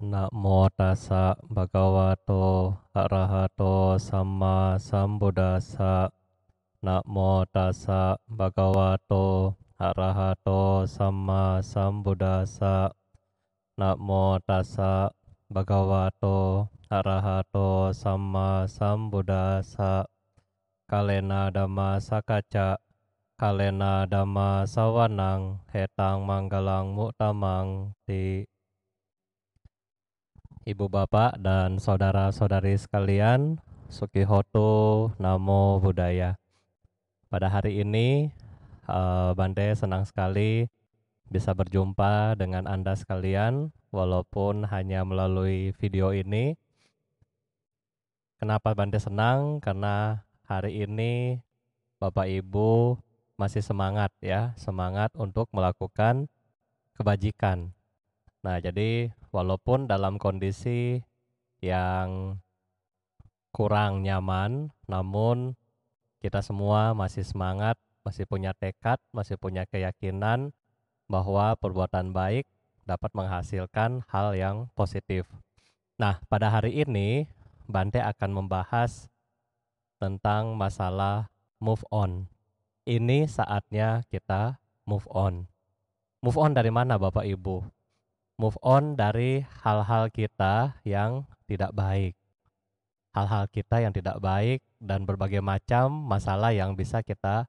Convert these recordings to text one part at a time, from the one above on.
Namo tassa bhagavato arahato samma sambuddhassa. Namo tassa bhagavato arahato samma sambuddhassa. Namo tassa bhagavato arahato samma sambuddhassa. Kalena dhamma sakacca, kalena dhamma sawanang, hetang manggalang mutamang ti. Ibu bapak dan saudara-saudari sekalian, Sukihoto Namo Buddhaya. Pada hari ini, Bante senang sekali bisa berjumpa dengan Anda sekalian, walaupun hanya melalui video ini. Kenapa Bante senang? Karena hari ini Bapak Ibu masih semangat ya, semangat untuk melakukan kebajikan. Nah, jadi walaupun dalam kondisi yang kurang nyaman, namun kita semua masih semangat, masih punya tekad, masih punya keyakinan bahwa perbuatan baik dapat menghasilkan hal yang positif. Nah, pada hari ini Bante akan membahas tentang masalah move on. Ini saatnya kita move on. Move on dari mana Bapak Ibu? Move on dari hal-hal kita yang tidak baik. Hal-hal kita yang tidak baik dan berbagai macam masalah yang bisa kita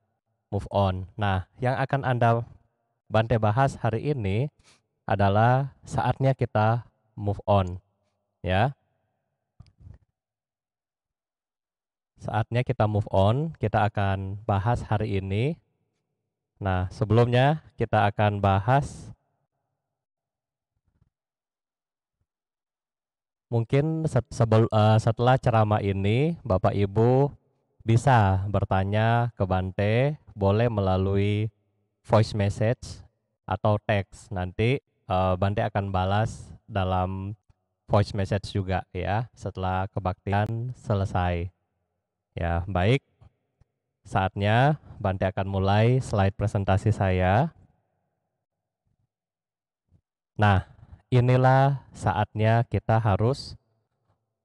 move on. Nah, yang akan Bante bahas hari ini adalah saatnya kita move on, ya. Saatnya kita move on, kita akan bahas hari ini. Nah, sebelumnya kita akan bahas mungkin setelah ceramah ini Bapak Ibu bisa bertanya ke Bante, boleh melalui voice message atau teks. Nanti Bante akan balas dalam voice message juga ya setelah kebaktian selesai. Ya, baik. Saatnya Bante akan mulai slide presentasi saya. Nah, inilah saatnya kita harus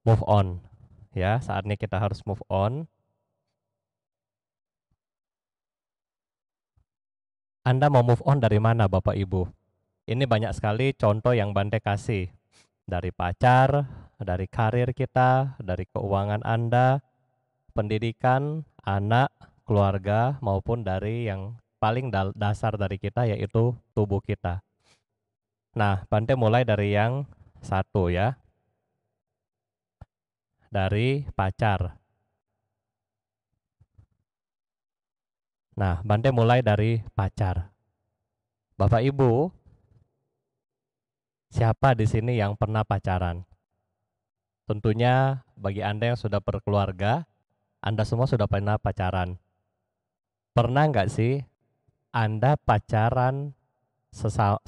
move on. Ya, saatnya kita harus move on. Anda mau move on dari mana Bapak Ibu? Ini banyak sekali contoh yang Bante kasih. Dari pacar, dari karir kita, dari keuangan Anda, pendidikan, anak, keluarga, maupun dari yang paling dasar dari kita yaitu tubuh kita. Nah, Bante mulai dari yang satu ya. Dari pacar. Nah, Bante mulai dari pacar. Bapak Ibu, siapa di sini yang pernah pacaran? Tentunya bagi Anda yang sudah berkeluarga, Anda semua sudah pernah pacaran. Pernah nggak sih Anda pacaran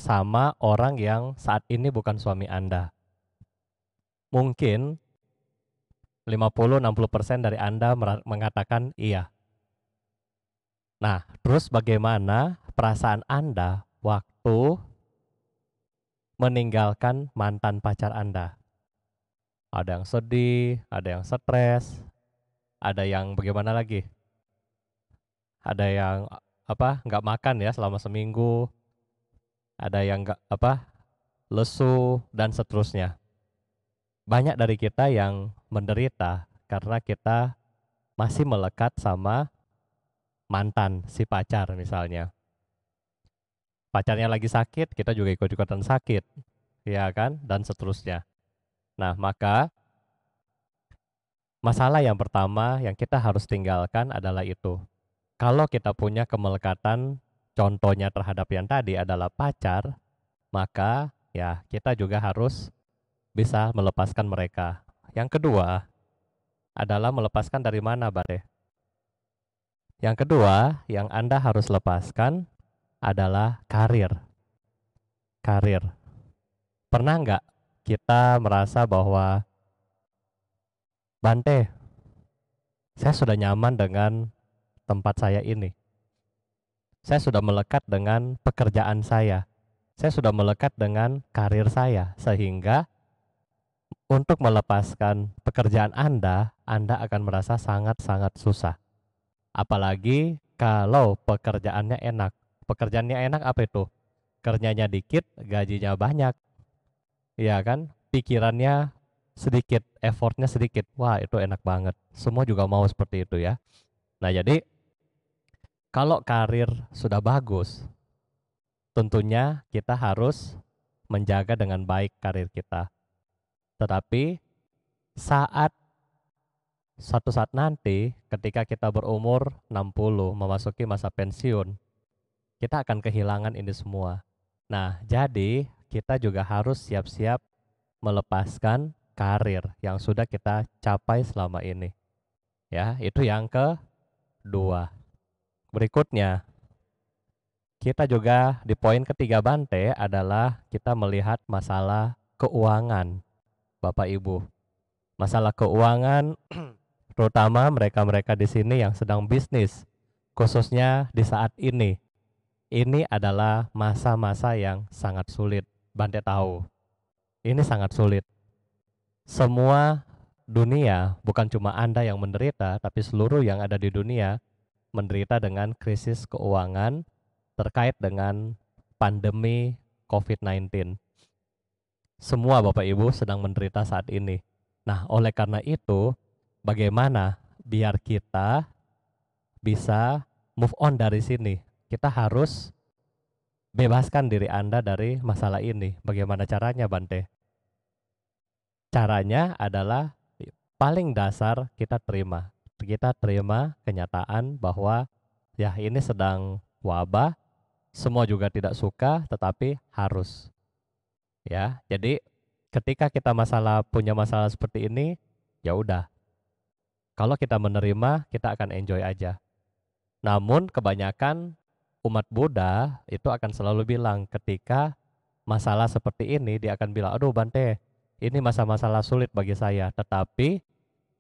sama orang yang saat ini bukan suami Anda? Mungkin 50-60% dari Anda mengatakan iya. Nah, terus bagaimana perasaan Anda waktu meninggalkan mantan pacar Anda? Ada yang sedih, ada yang stres, ada yang bagaimana lagi? Ada yang nggak makan ya selama seminggu, ada yang nggak lesu dan seterusnya. Banyak dari kita yang menderita karena kita masih melekat sama mantan si pacar misalnya. Pacarnya lagi sakit, kita juga ikut-ikutan sakit, ya kan? Dan seterusnya. Nah, maka masalah yang pertama yang kita harus tinggalkan adalah itu. Kalau kita punya kemelekatan, contohnya terhadap yang tadi adalah pacar, maka ya kita juga harus bisa melepaskan mereka. Yang kedua adalah melepaskan dari mana, Bade? Yang kedua yang Anda harus lepaskan adalah karir. Karir. Pernah nggak kita merasa bahwa Bante, saya sudah nyaman dengan tempat saya ini. Saya sudah melekat dengan pekerjaan saya. Saya sudah melekat dengan karir saya. Sehingga untuk melepaskan pekerjaan Anda akan merasa sangat-sangat susah. Apalagi kalau pekerjaannya enak. Pekerjaannya enak apa itu? Kerjanya dikit, gajinya banyak. Iya kan? Pikirannya sedikit, effortnya sedikit. Wah, itu enak banget. Semua juga mau seperti itu ya. Nah, jadi kalau karir sudah bagus, tentunya kita harus menjaga dengan baik karir kita. Tetapi saat suatu saat nanti ketika kita berumur 60 memasuki masa pensiun, kita akan kehilangan ini semua. Nah, jadi kita juga harus siap-siap melepaskan karir yang sudah kita capai selama ini. Ya, itu yang kedua. Berikutnya, kita juga di poin ketiga Bante adalah kita melihat masalah keuangan, Bapak Ibu. Masalah keuangan terutama mereka-mereka di sini yang sedang bisnis, khususnya di saat ini. Ini adalah masa-masa yang sangat sulit. Bante tahu, ini sangat sulit. Semua dunia, bukan cuma Anda yang menderita, tapi seluruh yang ada di dunia menderita dengan krisis keuangan terkait dengan pandemi COVID-19. Semua Bapak Ibu sedang menderita saat ini. Nah, oleh karena itu, bagaimana biar kita bisa move on dari sini? Kita harus bebaskan diri Anda dari masalah ini. Bagaimana caranya, Bante? Caranya adalah paling dasar kita terima. Kita terima kenyataan bahwa ya ini sedang wabah, semua juga tidak suka, tetapi harus. Ya, jadi ketika kita punya masalah seperti ini, ya udah. Kalau kita menerima, kita akan enjoy aja. Namun kebanyakan umat Buddha itu akan selalu bilang ketika masalah seperti ini, dia akan bilang, aduh Bante, ini masa-masalah sulit bagi saya. Tetapi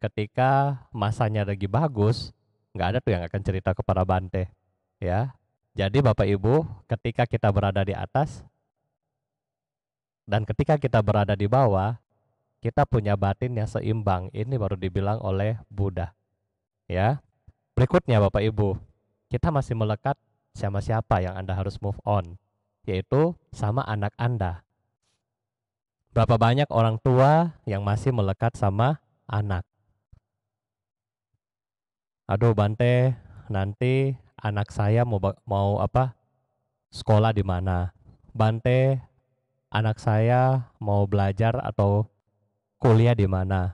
ketika masanya lagi bagus, nggak ada tuh yang akan cerita kepada Bante. Ya, jadi Bapak Ibu, ketika kita berada di atas dan ketika kita berada di bawah, kita punya batin yang seimbang. Ini baru dibilang oleh Buddha. Ya, berikutnya Bapak Ibu, kita masih melekat sama siapa yang Anda harus move on, yaitu sama anak Anda. Berapa banyak orang tua yang masih melekat sama anak? Aduh Bante, nanti anak saya mau apa? Sekolah di mana? Bante, anak saya mau belajar atau kuliah di mana?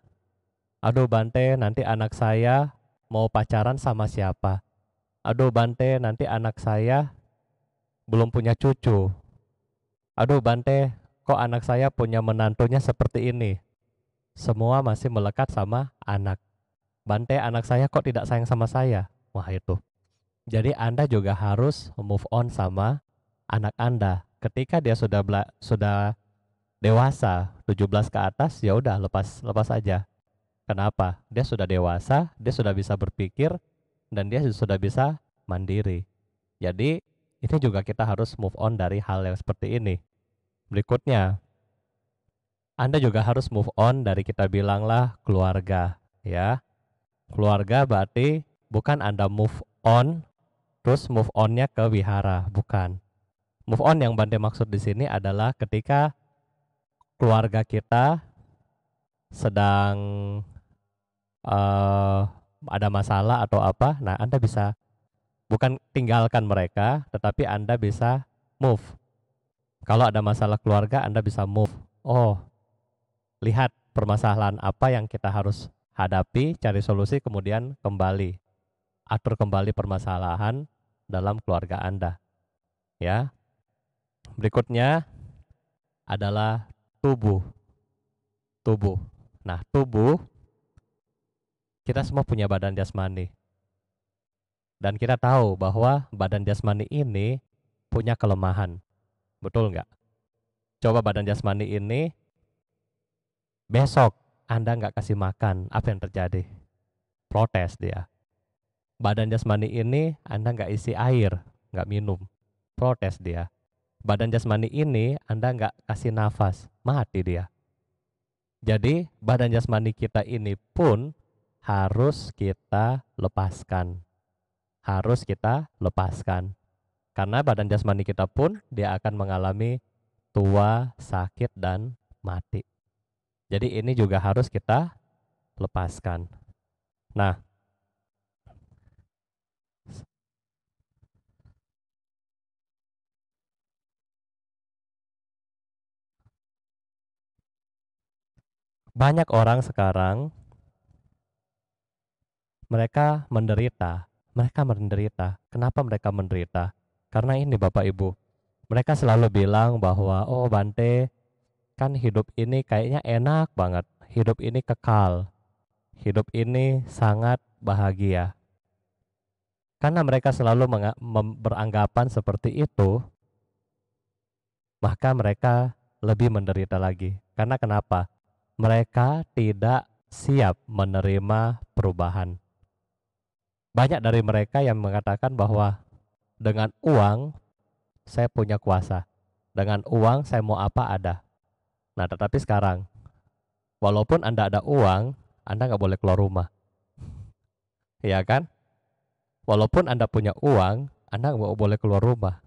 Aduh Bante, nanti anak saya mau pacaran sama siapa? Aduh Bante, nanti anak saya belum punya cucu. Aduh Bante, kok anak saya punya menantunya seperti ini? Semua masih melekat sama anak. Bante, anak saya kok tidak sayang sama saya? Wah itu. Jadi Anda juga harus move on sama anak Anda. Ketika dia sudah dewasa, 17 ke atas, ya udah lepas aja. Kenapa? Dia sudah dewasa, dia sudah bisa berpikir, dan dia sudah bisa mandiri. Jadi ini juga kita harus move on dari hal yang seperti ini. Berikutnya, Anda juga harus move on dari kita bilanglah keluarga, ya. Keluarga berarti bukan Anda move on terus move onnya ke wihara, bukan. Move on yang Bante maksud di sini adalah ketika keluarga kita sedang ada masalah atau apa, nah Anda bisa bukan tinggalkan mereka, tetapi Anda bisa move. Kalau ada masalah keluarga, Anda bisa move. Oh, lihat permasalahan apa yang kita harus hadapi, cari solusi, kemudian kembali. Atur kembali permasalahan dalam keluarga Anda. Ya. Berikutnya adalah tubuh. Tubuh. Nah, tubuh, kita semua punya badan jasmani. Dan kita tahu bahwa badan jasmani ini punya kelemahan. Betul nggak? Coba badan jasmani ini besok Anda nggak kasih makan, apa yang terjadi? Protes dia. Badan jasmani ini Anda nggak isi air, nggak minum, protes dia. Badan jasmani ini Anda nggak kasih nafas, mati dia. Jadi badan jasmani kita ini pun harus kita lepaskan. Harus kita lepaskan. Karena badan jasmani kita pun dia akan mengalami tua, sakit, dan mati. Jadi ini juga harus kita lepaskan. Nah, banyak orang sekarang mereka menderita. Mereka menderita. Kenapa mereka menderita? Karena ini Bapak Ibu. Mereka selalu bilang bahwa, oh Bante, kan hidup ini kayaknya enak banget. Hidup ini kekal. Hidup ini sangat bahagia. Karena mereka selalu beranggapan seperti itu, maka mereka lebih menderita lagi. Karena kenapa? Mereka tidak siap menerima perubahan. Banyak dari mereka yang mengatakan bahwa dengan uang saya punya kuasa. Dengan uang saya mau apa ada. Nah tetapi sekarang, walaupun Anda ada uang, Anda nggak boleh keluar rumah. Ya kan? Walaupun Anda punya uang, Anda nggak boleh keluar rumah.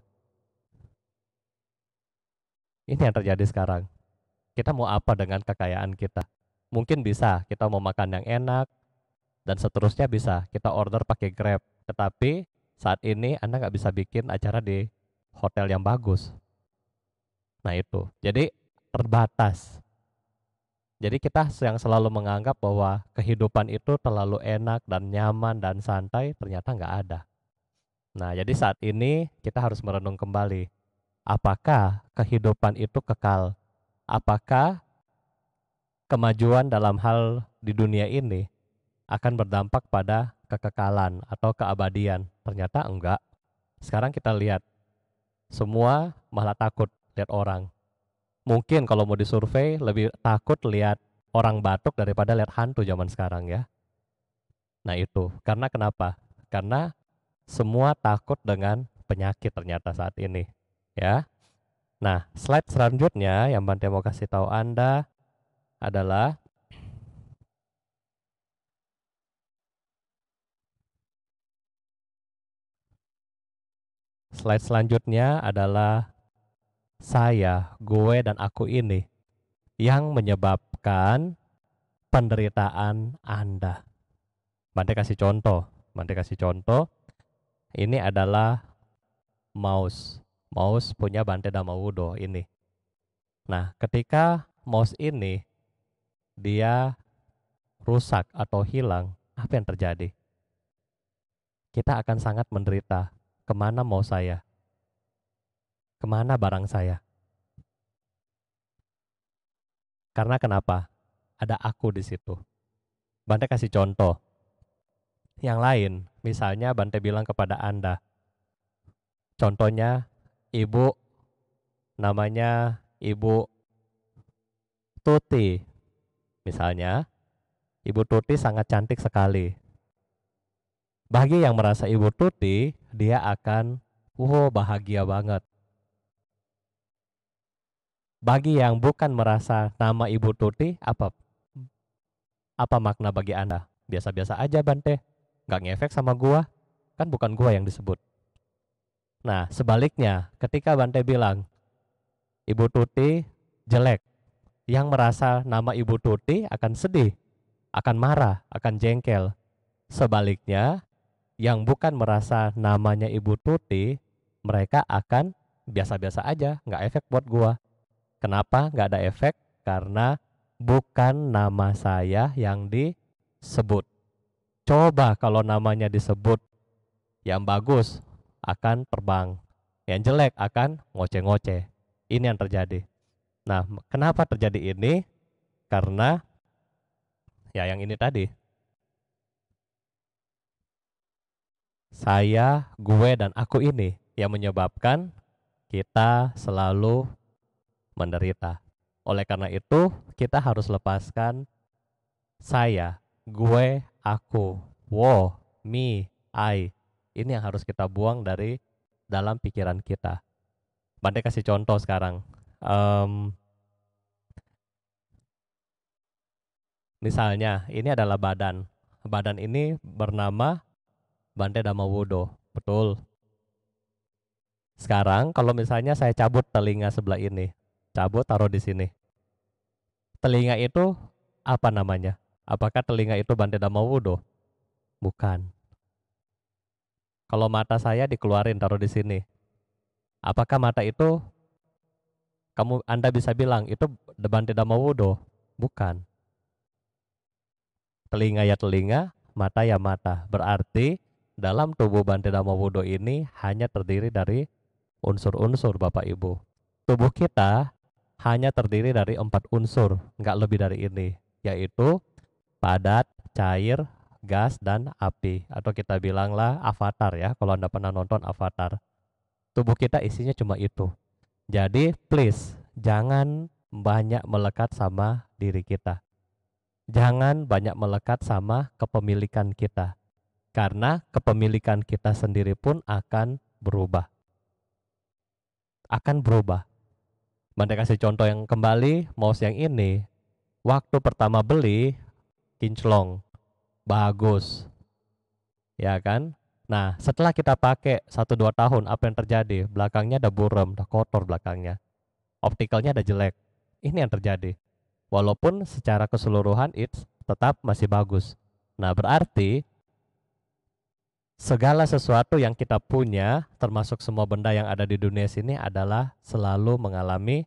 Ini yang terjadi sekarang. Kita mau apa dengan kekayaan kita? Mungkin bisa kita mau makan yang enak, dan seterusnya bisa kita order pakai Grab. Tetapi saat ini Anda nggak bisa bikin acara di hotel yang bagus. Nah itu, jadi terbatas. Jadi kita yang selalu menganggap bahwa kehidupan itu terlalu enak dan nyaman dan santai, ternyata nggak ada. Nah jadi saat ini kita harus merenung kembali. Apakah kehidupan itu kekal? Apakah kemajuan dalam hal di dunia ini akan berdampak pada kekekalan atau keabadian? Ternyata enggak. Sekarang kita lihat, semua malah takut lihat orang. Mungkin kalau mau disurvei lebih takut lihat orang batuk daripada lihat hantu zaman sekarang ya. Nah itu, karena kenapa? Karena semua takut dengan penyakit ternyata saat ini ya. Nah, slide selanjutnya yang Bante mau kasih tahu Anda adalah slide selanjutnya adalah saya, gue, dan aku ini yang menyebabkan penderitaan Anda. Bante kasih contoh. Bante kasih contoh. Ini adalah mouse. Mouse punya Bante Dhamma-Wudho ini. Nah, ketika mouse ini dia rusak atau hilang, apa yang terjadi? Kita akan sangat menderita. Kemana mau saya? Kemana barang saya? Karena kenapa? Ada aku di situ. Bante kasih contoh. Yang lain, misalnya Bante bilang kepada Anda, contohnya ibu namanya Ibu Tuti. Misalnya, Ibu Tuti sangat cantik sekali. Bagi yang merasa Ibu Tuti, dia akan, wow bahagia banget. Bagi yang bukan merasa nama Ibu Tuti, apa makna bagi Anda? Biasa-biasa aja Bante, nggak ngefek sama gua, kan bukan gua yang disebut. Nah, sebaliknya, ketika Bante bilang, Ibu Tuti jelek, yang merasa nama Ibu Tuti akan sedih, akan marah, akan jengkel. Sebaliknya, yang bukan merasa namanya Ibu Tuti, mereka akan biasa-biasa aja, nggak efek buat gua. Kenapa nggak ada efek? Karena bukan nama saya yang disebut. Coba kalau namanya disebut, yang bagus akan terbang, yang jelek akan ngoceh-ngoceh. Ini yang terjadi. Nah, kenapa terjadi ini? Karena ya yang ini tadi. Saya, gue, dan aku ini yang menyebabkan kita selalu menderita. Oleh karena itu, kita harus lepaskan saya, gue, aku, wo, me, I. Ini yang harus kita buang dari dalam pikiran kita. Bante kasih contoh sekarang. Misalnya, ini adalah badan. Badan ini bernama Bante Dhammawudo. Betul. Sekarang kalau misalnya saya cabut telinga sebelah ini, cabut taruh di sini. Telinga itu apa namanya? Apakah telinga itu Bante Dhammawudo? Bukan. Kalau mata saya dikeluarin taruh di sini. Apakah mata itu Anda bisa bilang itu Bante Dhammawudo? Bukan. Telinga ya telinga, mata ya mata. Berarti dalam tubuh Bante Dhammawudo ini hanya terdiri dari unsur-unsur Bapak Ibu. Tubuh kita hanya terdiri dari 4 unsur, nggak lebih dari ini, yaitu padat, cair, gas, dan api. Atau kita bilanglah avatar ya, kalau Anda pernah nonton Avatar. Tubuh kita isinya cuma itu. Jadi please, jangan banyak melekat sama diri kita. Jangan banyak melekat sama kepemilikan kita. Karena kepemilikan kita sendiri pun akan berubah. Akan berubah. Bante kasih contoh yang kembali, mouse yang ini. Waktu pertama beli, kinclong, bagus. Ya kan? Nah, setelah kita pakai 1-2 tahun, apa yang terjadi? Belakangnya ada buram, udah kotor belakangnya. Optikalnya ada jelek. Ini yang terjadi. Walaupun secara keseluruhan it's tetap masih bagus. Nah, berarti segala sesuatu yang kita punya, termasuk semua benda yang ada di dunia sini adalah selalu mengalami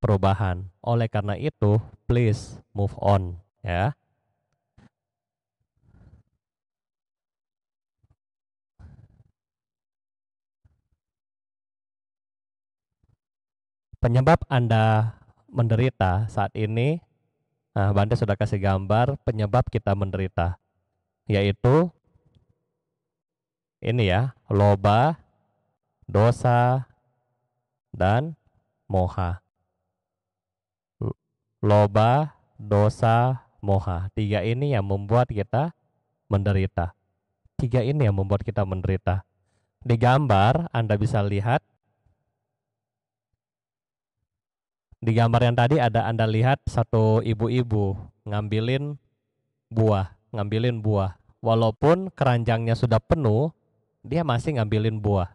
perubahan. Oleh karena itu, please move on, ya. Penyebab Anda menderita saat ini, nah, Bante sudah kasih gambar penyebab kita menderita, yaitu ini ya, loba, dosa, dan moha. Loba, dosa, moha. 3 ini yang membuat kita menderita. 3 ini yang membuat kita menderita. Di gambar Anda bisa lihat, di gambar yang tadi ada Anda lihat satu ibu-ibu ngambilin buah. Walaupun keranjangnya sudah penuh, dia masih ngambilin buah.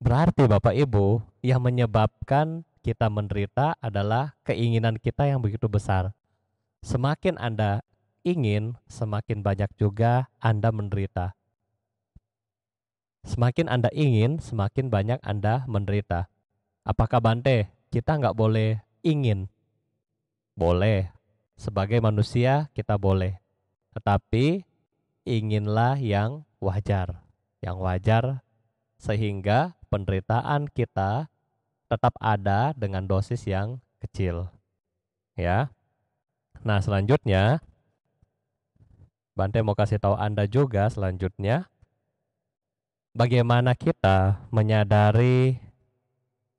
Berarti Bapak Ibu, yang menyebabkan kita menderita adalah keinginan kita yang begitu besar. Semakin Anda ingin, semakin banyak juga Anda menderita. Semakin Anda ingin, semakin banyak Anda menderita. Apakah Bante, kita nggak boleh ingin? Boleh. Sebagai manusia kita boleh. Tetapi inginlah yang wajar. Yang wajar sehingga penderitaan kita tetap ada dengan dosis yang kecil. Ya. Nah, selanjutnya Bante mau kasih tahu Anda juga selanjutnya bagaimana kita menyadari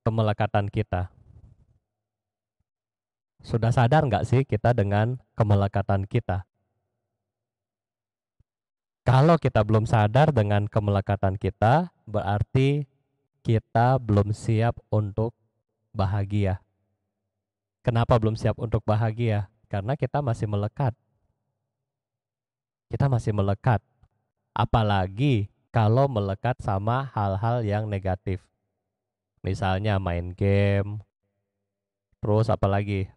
kemelekatan kita. Sudah sadar nggak sih kita dengan kemelekatan kita? Kalau kita belum sadar dengan kemelekatan kita, berarti kita belum siap untuk bahagia. Kenapa belum siap untuk bahagia? Karena kita masih melekat. Kita masih melekat. Apalagi kalau melekat sama hal-hal yang negatif. Misalnya main game, terus apalagi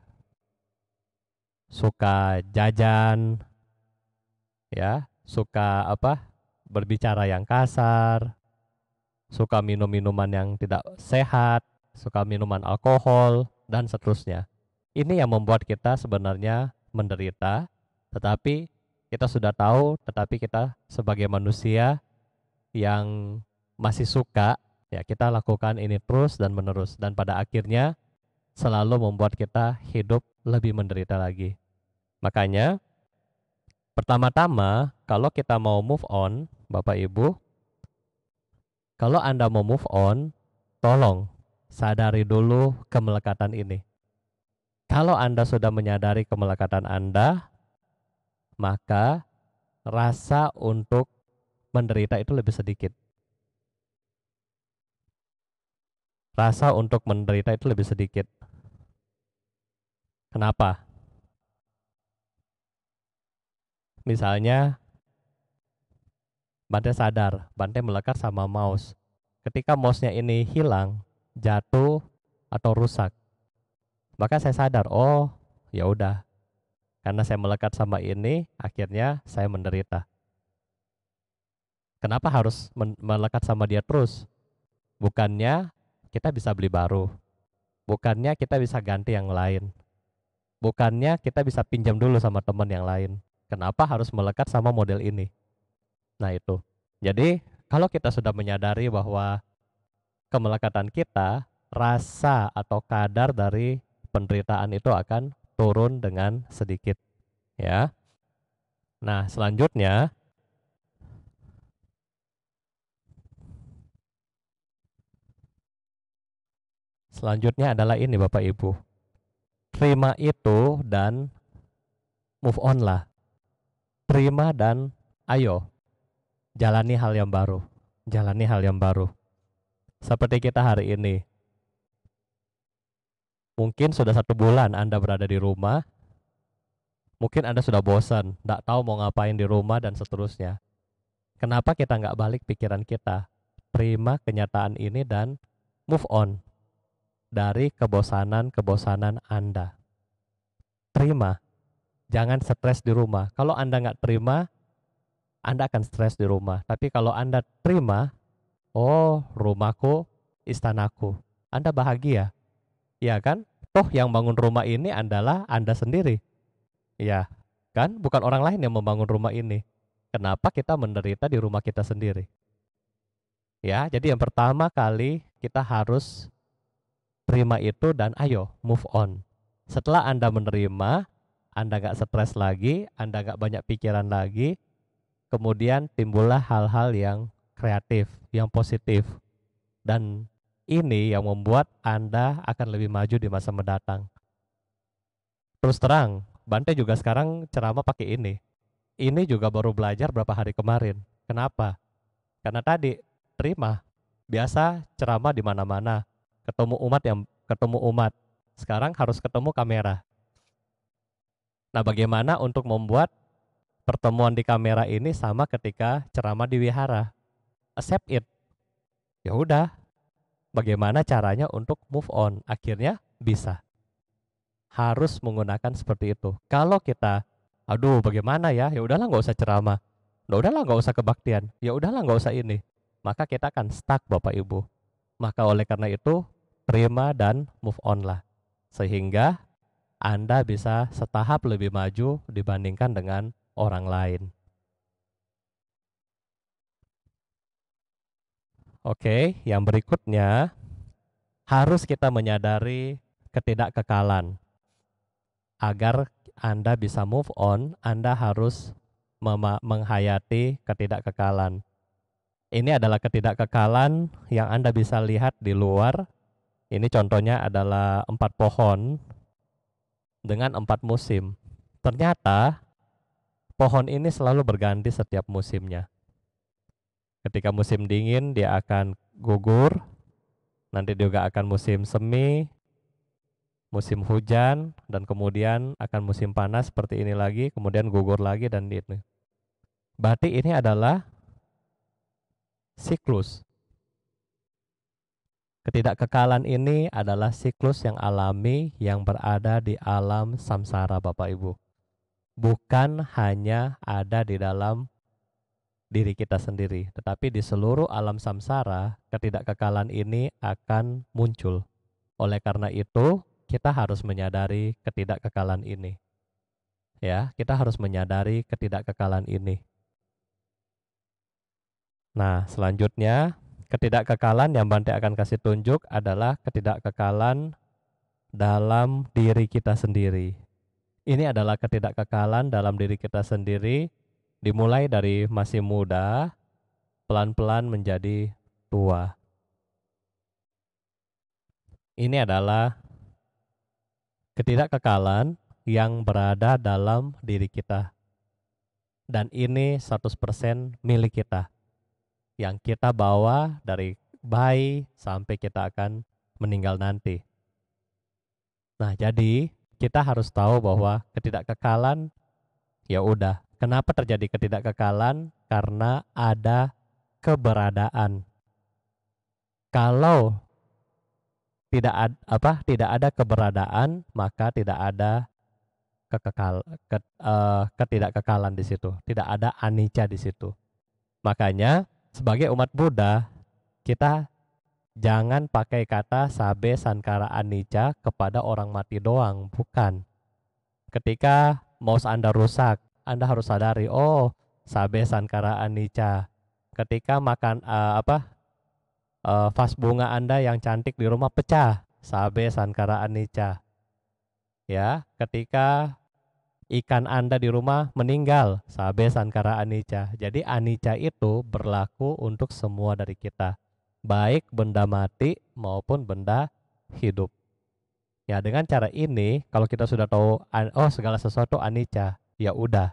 suka jajan, ya, suka berbicara yang kasar, suka minum minuman yang tidak sehat, suka minuman alkohol, dan seterusnya. Ini yang membuat kita sebenarnya menderita, tetapi kita sudah tahu, tetapi kita sebagai manusia yang masih suka, ya kita lakukan ini terus dan menerus. Dan pada akhirnya selalu membuat kita hidup lebih menderita lagi. Makanya, pertama-tama kalau kita mau move on, Bapak Ibu, kalau Anda mau move on, tolong sadari dulu kemelekatan ini. Kalau Anda sudah menyadari kemelekatan Anda, maka rasa untuk menderita itu lebih sedikit. Rasa untuk menderita itu lebih sedikit. Kenapa? misalnya Bante sadar, Bante melekat sama mouse. Ketika mouse-nya ini hilang, jatuh atau rusak, maka saya sadar, oh ya udah, karena saya melekat sama ini, akhirnya saya menderita. Kenapa harus melekat sama dia terus? Bukannya kita bisa beli baru, bukannya kita bisa ganti yang lain, bukannya kita bisa pinjam dulu sama teman yang lain. Kenapa harus melekat sama model ini? Nah itu. Jadi kalau kita sudah menyadari bahwa kemelekatan kita, rasa atau kadar dari penderitaan itu akan turun dengan sedikit, ya. Nah, selanjutnya adalah ini Bapak Ibu. Terima itu dan move on lah. Terima dan ayo jalani hal yang baru. Jalani hal yang baru. Seperti kita hari ini. Mungkin sudah 1 bulan Anda berada di rumah. Mungkin Anda sudah bosan, tidak tahu mau ngapain di rumah dan seterusnya. Kenapa kita nggak balik pikiran kita? Terima kenyataan ini dan move on dari kebosanan-kebosanan Anda. Terima. Jangan stres di rumah. Kalau Anda nggak terima, Anda akan stres di rumah. Tapi kalau Anda terima, oh rumahku, istanaku. Anda bahagia. Ya kan? Toh yang bangun rumah ini adalah Anda sendiri. Ya kan? Bukan orang lain yang membangun rumah ini. Kenapa kita menderita di rumah kita sendiri? Ya, jadi yang pertama kali kita harus terima itu dan ayo move on. Setelah Anda menerima, Anda nggak stres lagi, Anda nggak banyak pikiran lagi, kemudian timbullah hal-hal yang kreatif, yang positif. Dan ini yang membuat Anda akan lebih maju di masa mendatang. Terus terang, Bante juga sekarang ceramah pakai ini. Ini juga baru belajar berapa hari kemarin. Kenapa? Karena tadi, terima. Biasa ceramah di mana-mana. Ketemu umat. Sekarang harus ketemu kamera. Nah, bagaimana untuk membuat pertemuan di kamera ini sama ketika ceramah di wihara? Accept it. Ya udah, bagaimana caranya untuk move on? Akhirnya bisa. Harus menggunakan seperti itu. Kalau kita, aduh bagaimana ya? Ya udahlah nggak usah ceramah. Ya udahlah nggak usah kebaktian. Ya udahlah nggak usah ini. Maka kita akan stuck Bapak Ibu. Maka oleh karena itu, terima dan move on lah. Sehingga Anda bisa setahap lebih maju dibandingkan dengan orang lain. Oke, yang berikutnya harus kita menyadari ketidakkekalan. Agar Anda bisa move on, Anda harus menghayati ketidakkekalan. Ini adalah ketidakkekalan yang Anda bisa lihat di luar. Ini contohnya adalah 4 pohon dengan 4 musim. Ternyata pohon ini selalu berganti setiap musimnya. Ketika musim dingin dia akan gugur, nanti juga akan musim semi, musim hujan, dan kemudian akan musim panas seperti ini lagi, kemudian gugur lagi dan ini. Berarti ini adalah siklus. Ketidakkekalan ini adalah siklus yang alami yang berada di alam samsara Bapak Ibu. Bukan hanya ada di dalam diri kita sendiri, tetapi di seluruh alam samsara ketidakkekalan ini akan muncul. Oleh karena itu, kita harus menyadari ketidakkekalan ini. Ya, kita harus menyadari ketidakkekalan ini. Nah, selanjutnya ketidakkekalan yang Bante akan kasih tunjuk adalah ketidakkekalan dalam diri kita sendiri. Ini adalah ketidakkekalan dalam diri kita sendiri, dimulai dari masih muda, pelan-pelan menjadi tua. Ini adalah ketidakkekalan yang berada dalam diri kita. Dan ini 100% milik kita. Yang kita bawa dari bayi sampai kita akan meninggal nanti. Nah, jadi kita harus tahu bahwa ketidakkekalan ya udah, Kenapa terjadi ketidakkekalan? Karena ada keberadaan. Kalau tidak ada keberadaan, maka tidak ada ketidakkekalan di situ. Tidak ada anicca di situ. Makanya sebagai umat Buddha, kita jangan pakai kata sabe sankara anicca kepada orang mati doang, bukan. Ketika mouse Anda rusak, Anda harus sadari, oh, sabe sankara anicca. Ketika makan vas bunga Anda yang cantik di rumah pecah, sabe sankara anicca. Ya, ketika ikan Anda di rumah meninggal, sabe sankara anicca. Jadi anicca itu berlaku untuk semua dari kita, baik benda mati maupun benda hidup. Ya, dengan cara ini kalau kita sudah tahu oh segala sesuatu anicca, ya udah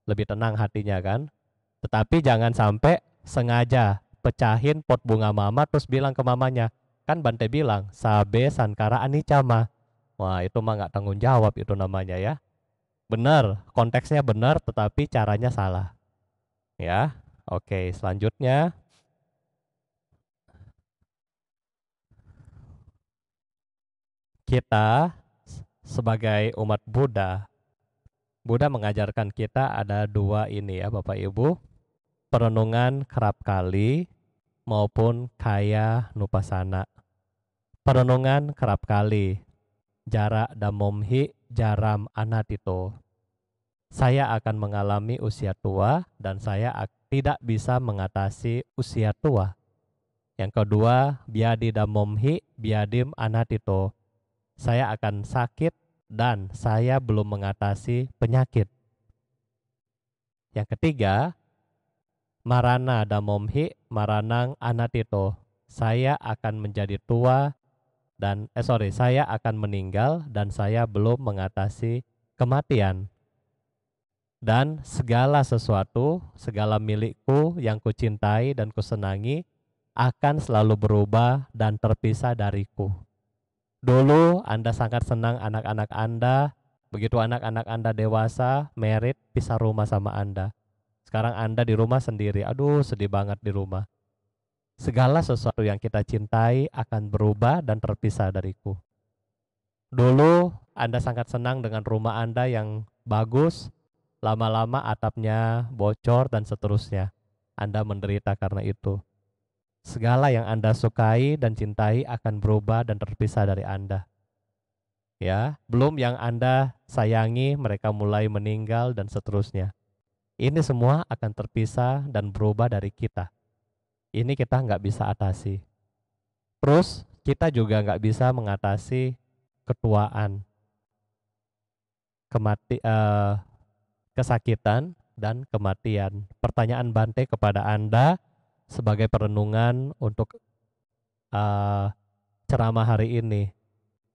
lebih tenang hatinya kan. Tetapi jangan sampai sengaja pecahin pot bunga mama terus bilang ke mamanya, kan Bante bilang sabe sankara anicca mah. Wah, itu mah nggak tanggung jawab itu namanya ya. Benar, konteksnya benar tetapi caranya salah. Ya. Oke, selanjutnya kita sebagai umat Buddha, Buddha mengajarkan kita ada dua ini ya Bapak Ibu, perenungan kerap kali maupun kaya nupasana. Perenungan kerap kali, jara damomhi jaram anatito. Saya akan mengalami usia tua dan saya tidak bisa mengatasi usia tua. Yang kedua, biadi damomhi biadim anatito. Saya akan sakit dan saya belum mengatasi penyakit. Yang ketiga, marana damomhi maranang anatito. Saya akan menjadi tua dan saya akan meninggal dan saya belum mengatasi kematian. Dan segala sesuatu, segala milikku yang kucintai dan kusenangi akan selalu berubah dan terpisah dariku. Dulu Anda sangat senang anak-anak Anda, begitu anak-anak Anda dewasa, merit, pisah rumah sama Anda. Sekarang Anda di rumah sendiri, aduh sedih banget di rumah. Segala sesuatu yang kita cintai akan berubah dan terpisah dariku. Dulu Anda sangat senang dengan rumah Anda yang bagus, lama-lama atapnya bocor dan seterusnya. Anda menderita karena itu. Segala yang Anda sukai dan cintai akan berubah dan terpisah dari Anda. Ya, belum yang Anda sayangi mereka mulai meninggal dan seterusnya. Ini semua akan terpisah dan berubah dari kita. Ini kita nggak bisa atasi. Terus kita juga nggak bisa mengatasi ketuaan, kesakitan, dan kematian. Pertanyaan Bante kepada Anda sebagai perenungan untuk ceramah hari ini.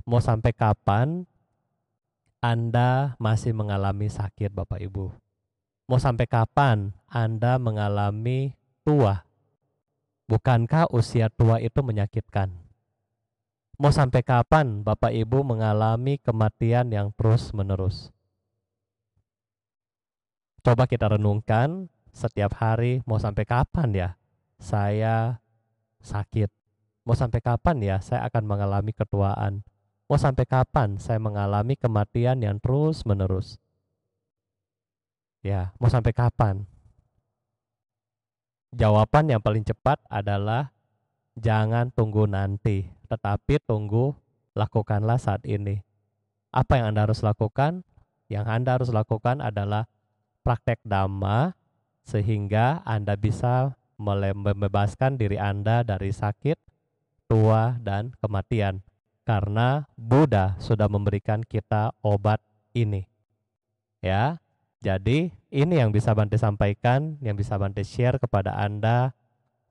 Mau sampai kapan Anda masih mengalami sakit Bapak Ibu? Mau sampai kapan Anda mengalami tua? Bukankah usia tua itu menyakitkan? Mau sampai kapan Bapak Ibu mengalami kematian yang terus menerus? Coba kita renungkan setiap hari, mau sampai kapan ya saya sakit? Mau sampai kapan ya saya akan mengalami ketuaan? Mau sampai kapan saya mengalami kematian yang terus menerus? Ya, mau sampai kapan? Jawaban yang paling cepat adalah jangan tunggu nanti, tetapi lakukanlah saat ini. Apa yang Anda harus lakukan? Yang Anda harus lakukan adalah praktek Dhamma sehingga Anda bisa membebaskan diri Anda dari sakit, tua, dan kematian. Karena Buddha sudah memberikan kita obat ini. Ya, jadi ini yang bisa Bante sampaikan, yang bisa Bante share kepada Anda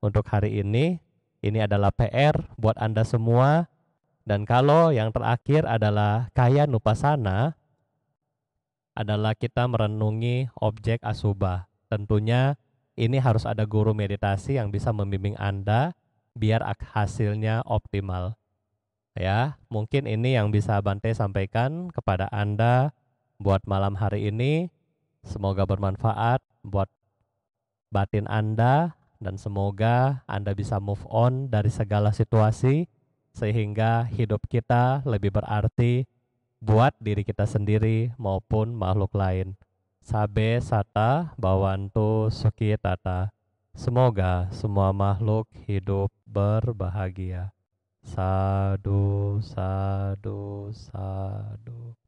untuk hari ini. Ini adalah PR buat Anda semua. Dan kalau yang terakhir adalah kaya nupasana, adalah kita merenungi objek asubha. Tentunya ini harus ada guru meditasi yang bisa membimbing Anda biar hasilnya optimal. Ya, mungkin ini yang bisa Bante sampaikan kepada Anda buat malam hari ini. Semoga bermanfaat buat batin Anda dan semoga Anda bisa move on dari segala situasi sehingga hidup kita lebih berarti buat diri kita sendiri maupun makhluk lain. Sabe sata bawantu suki tata. Semoga semua makhluk hidup berbahagia. Sadu, sadu, sadu.